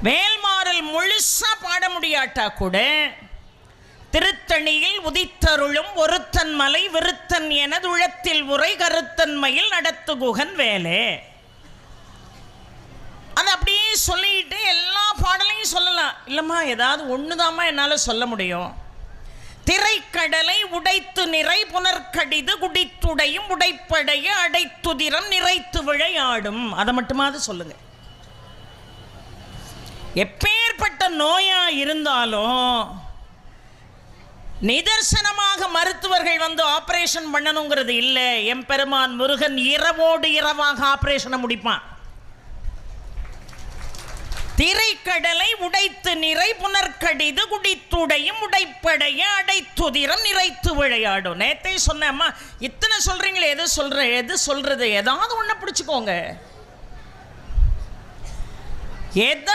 வேல்மாறல் முழுசா பாட முடியாட்டா கூட திருத்தணியில் உதித்தருளும் ஒருத்தன் மலை விருத்தன் எனது உளத்தில் உரை கருத்தன்மையில் நடத்து குகன் வேலே. அது அப்படியே சொல்லிட்டு எல்லா பாடலையும் சொல்லலாம். இல்லைம்மா ஏதாவது ஒன்றுதாம்மா என்னால் சொல்ல முடியும். திரைக்கடலை உடைத்து நிறை புனர்கடிது குடித்துடையும் உடைப்படைய அடைத்துதிரம் நிறைத்து விளையாடும். அதை மட்டுமாவது சொல்லுங்க. எப்பேற்பட்ட நோயா இருந்தாலும் நிதர்சனமாக மருத்துவர்கள் வந்து ஆபரேஷன் பண்ணணுங்கிறது இல்லை. எம்பெருமான் முருகன் இரவோடு இரவாக ஆபரேஷனை முடிப்பான். திரைக்கடலை உடைத்து நிறை புனர்கடிது குடித்துடையும் உடைப்படைய அடைத்துதிரம் நிறைத்து விளையாடும். நேத்தே சொன்னேம்மா, இத்தனை சொல்றீங்களே, எது சொல்றது? ஏதாவது ஒண்ணு பிடிச்சுக்கோங்க. எதை